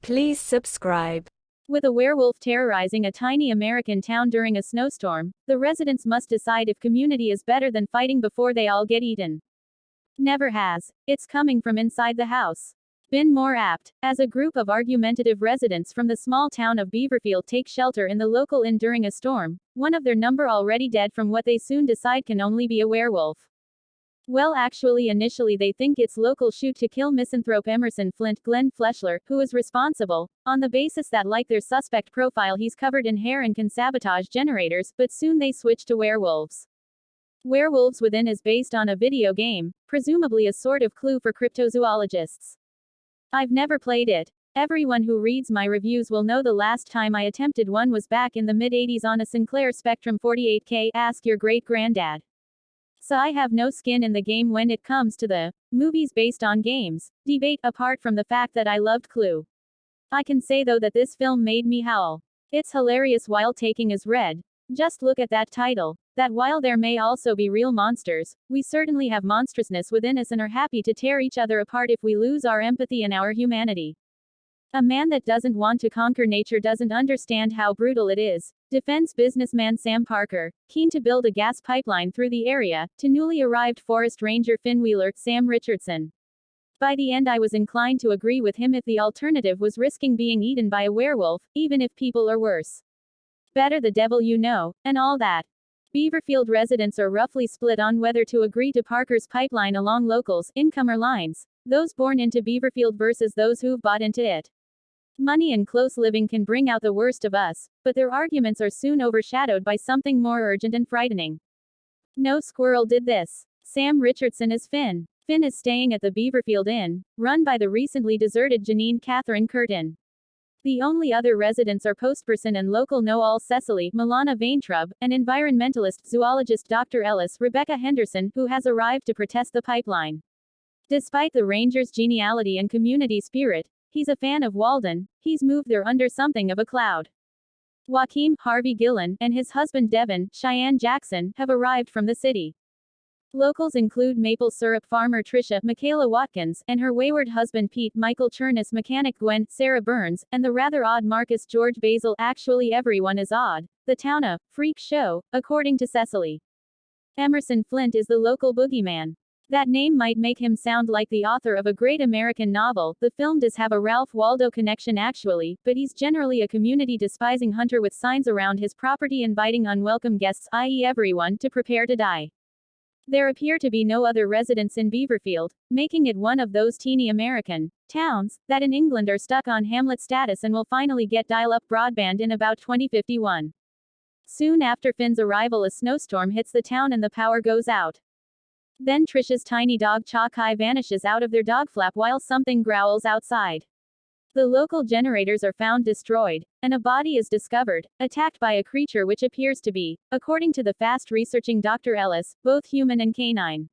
Please subscribe. With a werewolf terrorizing a tiny American town during a snowstorm, the residents must decide if community is better than fighting before they all get eaten. Never has. It's coming from inside the house. Been more apt, as a group of argumentative residents from the small town of Beaverfield take shelter in the local inn during a storm, one of their number already dead from what they soon decide can only be a werewolf. Well, actually, initially they think it's local shoot to kill misanthrope Emerson Flint Glenn Fleshler, who is responsible, on the basis that, like their suspect profile, he's covered in hair and can sabotage generators, but soon they switch to werewolves. Werewolves Within is based on a video game, presumably a sort of clue for cryptozoologists. I've never played it. Everyone who reads my reviews will know the last time I attempted one was back in the mid-80s on a Sinclair Spectrum 48K, ask your great-granddad. So I have no skin in the game when it comes to the movies based on games debate, apart from the fact that I loved Clue. I can say though that this film made me howl. It's hilarious while taking as read. Just look at that title. That while there may also be real monsters, we certainly have monstrousness within us and are happy to tear each other apart if we lose our empathy and our humanity. A man that doesn't want to conquer nature doesn't understand how brutal it is, defense businessman Sam Parker, keen to build a gas pipeline through the area, to newly arrived forest ranger Finn Wheeler, Sam Richardson. By the end I was inclined to agree with him if the alternative was risking being eaten by a werewolf, even if people are worse. Better the devil you know, and all that. Beaverfield residents are roughly split on whether to agree to Parker's pipeline along locals' incomer lines, those born into Beaverfield versus those who've bought into it. Money and close living can bring out the worst of us, but their arguments are soon overshadowed by something more urgent and frightening. No squirrel did this. Sam Richardson is Finn. Finn is staying at the Beaverfield Inn, run by the recently deserted Janine Catherine Curtin. The only other residents are postperson and local know-all Cecily Milana Vaintrub, and environmentalist zoologist Dr. Ellis Rebecca Henderson, who has arrived to protest the pipeline. Despite the ranger's geniality and community spirit, he's a fan of Walden. He's moved there under something of a cloud. Joaquin Harvey Gillen and his husband Devin Cheyenne Jackson have arrived from the city. Locals include maple syrup farmer Tricia Michaela Watkins and her wayward husband Pete Michael Chernus, mechanic Gwen Sarah Burns, and the rather odd Marcus George Basil. Actually, everyone is odd. The town a freak show, according to Cecily. Emerson Flint is the local boogeyman. That name might make him sound like the author of a great American novel. The film does have a Ralph Waldo connection actually, but he's generally a community-despising hunter with signs around his property inviting unwelcome guests, i.e. everyone, to prepare to die. There appear to be no other residents in Beaverfield, making it one of those teeny American towns that in England are stuck on Hamlet status and will finally get dial-up broadband in about 2051. Soon after Finn's arrival, a snowstorm hits the town and the power goes out. Then Tricia's tiny dog Chalkai vanishes out of their dog flap while something growls outside. The local generators are found destroyed, and a body is discovered, attacked by a creature which appears to be, according to the fast-researching Dr. Ellis, both human and canine.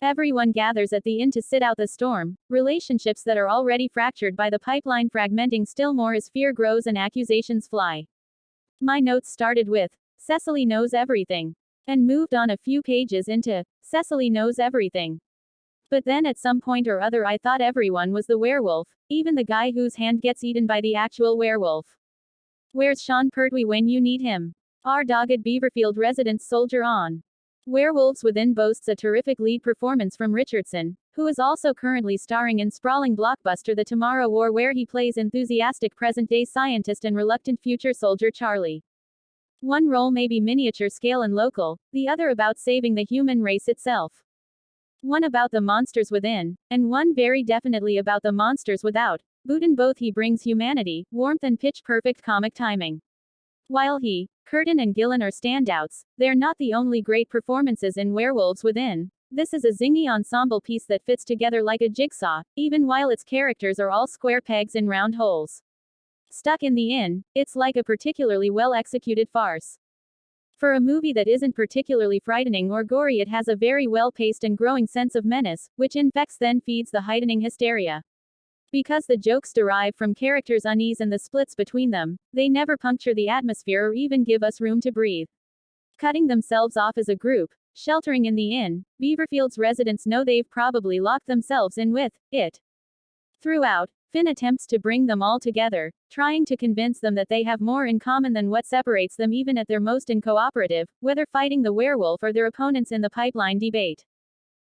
Everyone gathers at the inn to sit out the storm, relationships that are already fractured by the pipeline fragmenting still more as fear grows and accusations fly. My notes started with, Cecily knows everything, and moved on a few pages into, Cecily knows everything. But then at some point or other I thought everyone was the werewolf, even the guy whose hand gets eaten by the actual werewolf. Where's Sean Pertwee when you need him? Our dogged Beaverfield residents soldier on. Werewolves Within boasts a terrific lead performance from Richardson, who is also currently starring in sprawling blockbuster The Tomorrow War, where he plays enthusiastic present-day scientist and reluctant future soldier Charlie. One role may be miniature scale and local, the other about saving the human race itself. One about the monsters within, and one very definitely about the monsters without, but in both he brings humanity, warmth and pitch-perfect comic timing. While he, Curtin and Gillen are standouts, they're not the only great performances in Werewolves Within. This is a zingy ensemble piece that fits together like a jigsaw, even while its characters are all square pegs in round holes. Stuck in the inn, it's like a particularly well-executed farce. For a movie that isn't particularly frightening or gory, it has a very well-paced and growing sense of menace, which infects then feeds the heightening hysteria. Because the jokes derive from characters' unease and the splits between them, they never puncture the atmosphere or even give us room to breathe. Cutting themselves off as a group, sheltering in the inn, Beaverfield's residents know they've probably locked themselves in with it. Throughout, Finn attempts to bring them all together, trying to convince them that they have more in common than what separates them even at their most uncooperative, whether fighting the werewolf or their opponents in the pipeline debate.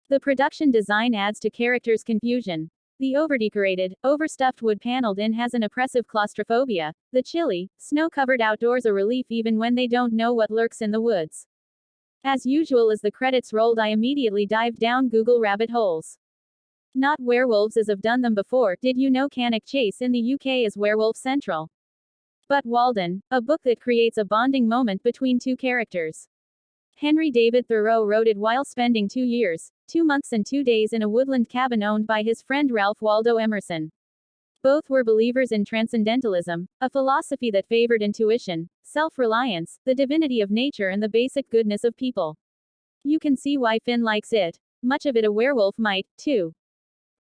The production design adds to characters' confusion. The overdecorated, overstuffed wood-paneled inn has an oppressive claustrophobia, the chilly, snow-covered outdoors a relief even when they don't know what lurks in the woods. As usual, as the credits rolled, I immediately dived down Google rabbit holes. Not werewolves as I've done them before. Did you know Cannock Chase in the UK is Werewolf Central? But Walden, a book that creates a bonding moment between two characters. Henry David Thoreau wrote it while spending 2 years, 2 months and 2 days in a woodland cabin owned by his friend Ralph Waldo Emerson. Both were believers in transcendentalism, a philosophy that favored intuition, self-reliance, the divinity of nature and the basic goodness of people. You can see why Finn likes it. Much of it a werewolf might, too.